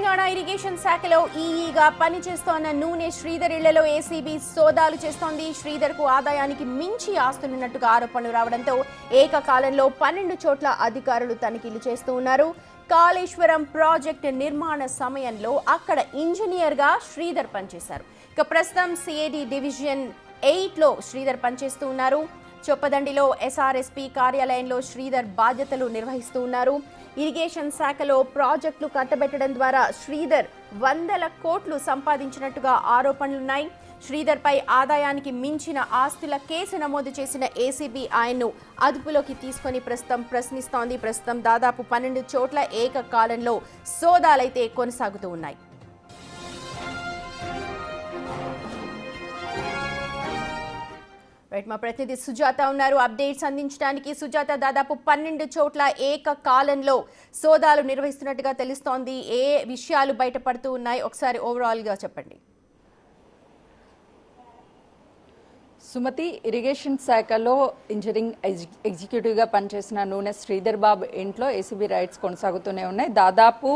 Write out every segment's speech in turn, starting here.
Telangana irrigation శాఖలో ఈఈగా పనిచేస్తోన్న నూనె శ్రీధర్ ఇళ్లలో ఏసీబీ సోదాలు చేస్తోంది. శ్రీధర్ కు ఆదాయానికి మించి ఆస్తులున్నట్టుగా ఆరోపణలు రావడంతో ఏకకాలంలో 12 చోట్ల అధికారులు తనిఖీలు చేస్తూ ఉన్నారు. కాళేశ్వరం ప్రాజెక్టు నిర్మాణ సమయంలో అక్కడ ఇంజనీర్ గా శ్రీధర్ పనిచేశారు. ఇక ప్రస్తుతం సిఐడి డివిజన్ 8లో శ్రీధర్ పనిచేస్తూ ఉన్నారు. చొప్పదండిలో ఎస్ఆర్ఎస్పీ కార్యాలయంలో శ్రీధర్ బాధ్యతలు నిర్వహిస్తూ ఉన్నారు. ఇరిగేషన్ శాఖలో ప్రాజెక్టులు కట్టబెట్టడం ద్వారా శ్రీధర్ 100 కోట్లు సంపాదించినట్టుగా ఆరోపణలున్నాయి. శ్రీధర్ పై ఆదాయానికి మించిన ఆస్తుల కేసు నమోదు చేసిన ఏసీబీ ఆయన్ను అదుపులోకి తీసుకొని ప్రశ్నిస్తోంది. ప్రస్తుతం దాదాపు 12 చోట్ల ఏకకాలంలో సోదాలైతే కొనసాగుతూ ఉన్నాయి. మా ప్రతినిధి సుజాత ఉన్నారు అప్డేట్స్ అందించడానికి. సుజాత, దాదాపు 12 చోట్ల ఏకకాలంలో సోదాలు నిర్వహిస్తున్నట్టుగా తెలుస్తోంది. ఏ విషయాలు బయటపడుతూ ఉన్నాయి, ఒకసారి ఓవరాల్ గా చెప్పండి. సుమతి, ఇరిగేషన్ శాఖలో ఇంజనీరింగ్ ఎగ్జిక్యూటివ్గా పనిచేసిన నూనె శ్రీధర్ బాబు ఇంట్లో ఏసీబీ రైడ్స్ కొనసాగుతూనే ఉన్నాయి. దాదాపు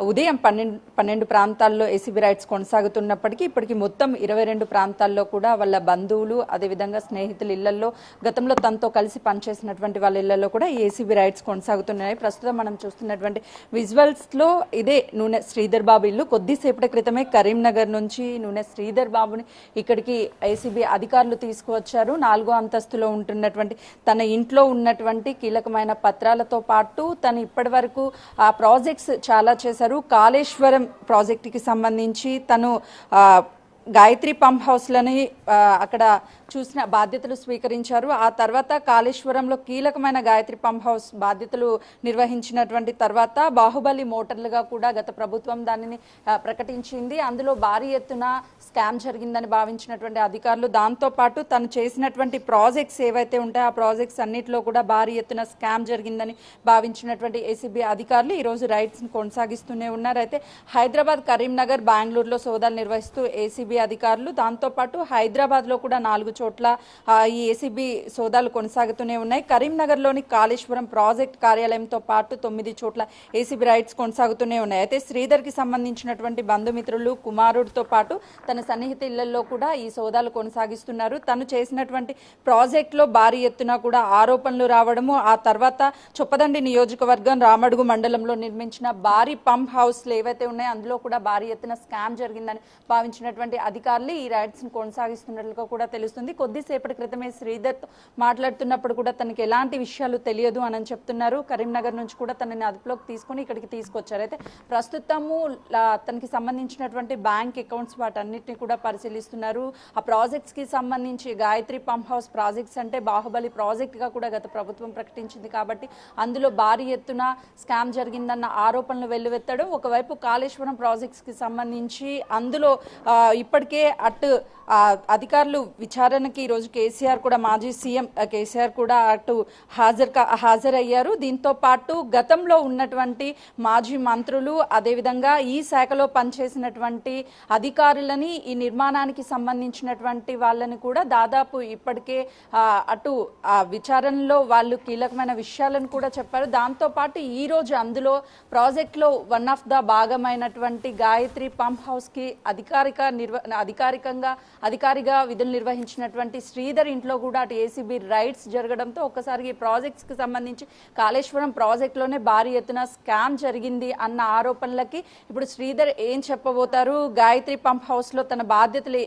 ఉదయం 12 ప్రాంతాల్లో ఏసీబీ రైడ్స్ కొనసాగుతున్నప్పటికీ ఇప్పటికీ మొత్తం 22 ప్రాంతాల్లో కూడా వాళ్ళ బంధువులు అదేవిధంగా స్నేహితుల ఇళ్లలో గతంలో తనతో కలిసి పనిచేసినటువంటి వాళ్ళ ఇళ్లలో కూడా ఈ ఏసీబీ రైడ్స్ కొనసాగుతున్నాయి. ప్రస్తుతం మనం చూస్తున్నటువంటి విజువల్స్లో ఇదే నూనె శ్రీధర్ బాబు ఇల్లు. కొద్దిసేపటి క్రితమే కరీంనగర్ నుంచి నూనె శ్రీధర్ బాబుని ఇక్కడికి ఏసీబీ అధికారులు తీసుకువచ్చారు. 4వ అంతస్తులో ఉంటున్నటువంటి తన ఇంట్లో ఉన్నటువంటి కీలకమైన పత్రాలతో పాటు తను ఇప్పటి వరకు ఆ ప్రాజెక్ట్స్ చాలా చేశారు. కాళేశ్వరం ప్రాజెక్టుకి సంబంధించి తను గాయత్రి పంప్ హౌస్లని అక్కడ చూసిన బాధ్యతలు స్వీకరించారు. ఆ తర్వాత కాళేశ్వరంలో కీలకమైన గాయత్రి పంప్ హౌస్ బాధ్యతలు నిర్వహించినటువంటి తర్వాత బాహుబలి మోటార్లుగా కూడా గత ప్రభుత్వం దానిని ప్రకటించింది. అందులో భారీ ఎత్తున స్కామ్ జరిగిందని భావించినటువంటి అధికారులు, దాంతోపాటు తను చేసినటువంటి ప్రాజెక్ట్స్ ఏవైతే ఉంటాయో ఆ ప్రాజెక్ట్స్ అన్నింటిలో కూడా భారీ ఎత్తున స్కామ్ జరిగిందని భావించినటువంటి ఏసీబీ అధికారులు ఈరోజు రైడ్స్ కొనసాగిస్తూనే ఉన్నారు. అయితే హైదరాబాద్, కరీంనగర్, బెంగళూరులో సోదాలు నిర్వహిస్తూ ఏసీబీ అధికారులు, దాంతోపాటు హైదరాబాద్లో కూడా 4 చోట్ల ఈ ఏసీబీ సోదాలు కొనసాగుతూనే ఉన్నాయి. కరీంనగర్లోని కాళేశ్వరం ప్రాజెక్ట్ కార్యాలయంతో పాటు 9 చోట్ల ఏసీబీ రైడ్స్ కొనసాగుతూనే ఉన్నాయి. అయితే శ్రీధర్కి సంబంధించినటువంటి బంధుమిత్రులు, కుమారుడితో పాటు తన సన్నిహిత ఇళ్లలో కూడా ఈ సోదాలు కొనసాగిస్తున్నారు. తను చేసినటువంటి ప్రాజెక్టులో భారీ ఎత్తున కూడా ఆరోపణలు రావడము, ఆ తర్వాత చొప్పదండి నియోజకవర్గం రామడుగు మండలంలో నిర్మించిన భారీ పంప్ హౌస్లు ఏవైతే ఉన్నాయో అందులో కూడా భారీ ఎత్తున స్కామ్ జరిగిందని భావించినటువంటి అధికారులు ఈ రైడ్స్ కొనసాగిస్తున్నట్లుగా కూడా తెలుస్తుంది. కొద్దిసేపటి క్రితమే శ్రీధర్ మాట్లాడుతున్నప్పుడు కూడా తనకి ఎలాంటి విషయాలు తెలియదు అని చెప్తున్నారు. కరీంనగర్ నుంచి కూడా తనని అదుపులోకి తీసుకుని ఇక్కడికి తీసుకొచ్చారు. అయితే ప్రస్తుతము తనకి సంబంధించినటువంటి బ్యాంక్ అకౌంట్స్ వాటన్నిటిని కూడా పరిశీలిస్తున్నారు. ఆ ప్రాజెక్ట్స్ కి సంబంధించి గాయత్రి పంప్ హౌస్ ప్రాజెక్ట్స్ అంటే బాహుబలి ప్రాజెక్ట్ గా కూడా గత ప్రభుత్వం ప్రకటించింది కాబట్టి అందులో భారీ ఎత్తున స్కామ్ జరిగిందన్న ఆరోపణలు వెల్లువెత్తడం, ఒకవైపు కాళేశ్వరం ప్రాజెక్ట్స్ కి సంబంధించి అందులో ఇప్పటికే అధికారులు విచారణకి ఈరోజు కేసీఆర్ కూడా, మాజీ సీఎం కేసీఆర్ కూడా హాజరయ్యారు. దీంతో పాటు గతంలో ఉన్నటువంటి మాజీ మంత్రులు అదేవిధంగా ఈ శాఖలో పనిచేసినటువంటి అధికారులని, ఈ నిర్మాణానికి సంబంధించినటువంటి వాళ్ళని కూడా దాదాపు ఇప్పటికే విచారణలో వాళ్ళు కీలకమైన విషయాలను కూడా చెప్పారు. దాంతోపాటు ఈరోజు అందులో ప్రాజెక్ట్లో వన్ ఆఫ్ ద భాగమైనటువంటి గాయత్రి పంప్ హౌస్కి అధికారిగా విధులు నిర్వహించినటువంటి శ్రీధర్ ఇంట్లో కూడా అటు ఏసీబీ రైడ్స్ జరగడంతో ఒక్కసారి ఈ ప్రాజెక్ట్స్ కి సంబంధించి కాళేశ్వరం ప్రాజెక్టులోనే భారీ ఎత్తున స్కామ్ జరిగింది అన్న ఆరోపణలకి ఇప్పుడు శ్రీధర్ ఏం చెప్పబోతారు, గాయత్రి పంప్ హౌస్ లో తన బాధ్యతలు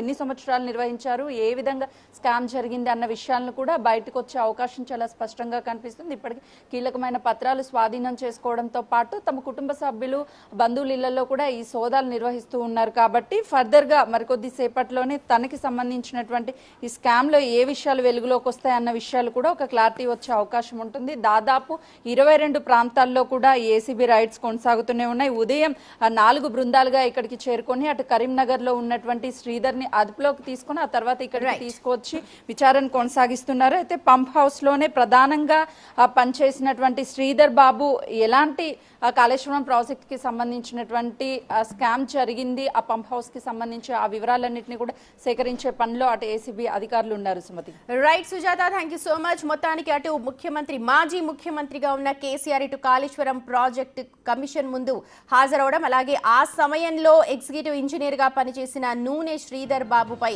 ఎన్ని సంవత్సరాలు నిర్వహించారు, ఏ విధంగా స్కామ్ జరిగింది అన్న విషయాలను కూడా బయటకు వచ్చే అవకాశం చాలా స్పష్టంగా కనిపిస్తుంది. ఇప్పటికీ కీలకమైన పత్రాలు స్వాధీనం చేసుకోవడంతో పాటు తమ కుటుంబ సభ్యులు, బంధువుల ఇళ్లలో కూడా ఈ సోదాలు నిర్వహిస్తూ ఉన్నారు. కాబట్టి ఫర్దర్ గా మరికొద్ది సేపట్లోనే తనకి సంబంధించినటువంటి ఈ స్కామ్ లో ఏ విషయాలు వెలుగులోకి వస్తాయన్న విషయాలు కూడా ఒక క్లారిటీ వచ్చే అవకాశం ఉంటుంది. దాదాపు 22 ప్రాంతాల్లో కూడా ఏసీబీ రైడ్స్ కొనసాగుతూనే ఉన్నాయి. ఉదయం 4 బృందాలుగా ఇక్కడికి చేరుకొని అటు కరీంనగర్ లో ఉన్నటువంటి శ్రీధర్ ని అదుపులోకి తీసుకుని ఆ తర్వాత ఇక్కడికి తీసుకొచ్చి విచారణ కొనసాగిస్తున్నారు. అయితే పంప్ హౌస్ లోనే ప్రధానంగా పనిచేసినటువంటి శ్రీధర్ బాబు ఎలాంటి కాళేశ్వరం ప్రాజెక్ట్ కి సంబంధించినటువంటి స్కామ్ జరిగింది, ఆ పంప్ హౌస్ కి సంబంధించి ఆ వివరాలన్నింటినీ కూడా సేకరించే పనిలో అటు ఏసీబీ అధికారులు ఉన్నారు Sumathi. Right Sujatha, thank you so much. మొత్తానికి అటు మాజీ ముఖ్యమంత్రిగా ఉన్న కేసీఆర్ ఇటు కాళేశ్వరం ప్రాజెక్టు కమిషన్ ముందు హాజరవడం, అలాగే ఆ సమయంలో ఎగ్జిక్యూటివ్ ఇంజనీర్ గా పనిచేసిన నూనె శ్రీధర్ బాబుపై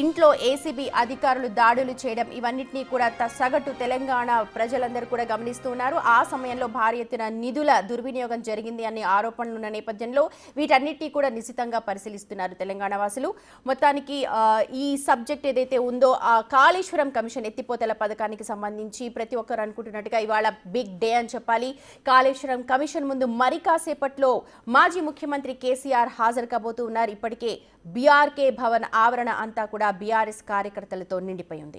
ఇంట్లో ఏసీబీ అధికారులు దాడులు చేయడం, ఇవన్నిటినీ కూడా సగటు తెలంగాణ ప్రజలందరూ కూడా గమనిస్తున్నారు. ఆ సమయంలో భారీ ఎత్తున నిధుల దుర్వినియోగం జరిగింది అనే ఆరోపణలు ఉన్న నేపథ్యంలో వీటన్నిటినీ కూడా నిశితంగా పరిశీలిస్తున్నారు తెలంగాణ వాసులు. మొత్తానికి ఈ సబ్జెక్ట్ ఏదైతే ఉందో ఆ కాళేశ్వరం కమిషన్ ఎత్తిపోతల పథకానికి సంబంధించి ప్రతి ఒక్కరు అనుకుంటున్నట్టుగా ఇవాళ బిగ్ డే అని చెప్పాలి. కాళేశ్వరం కమిషన్ ముందు మరి కాసేపట్లో మాజీ ముఖ్యమంత్రి కేసీఆర్ హాజరు కాబోతూ ఉన్నారు. ఇప్పటికే బీఆర్కే భవన్ ఆవరణ అంతా కూడా బీఆర్ఎస్ కార్యకర్తలతో నిండిపోయి ఉంది.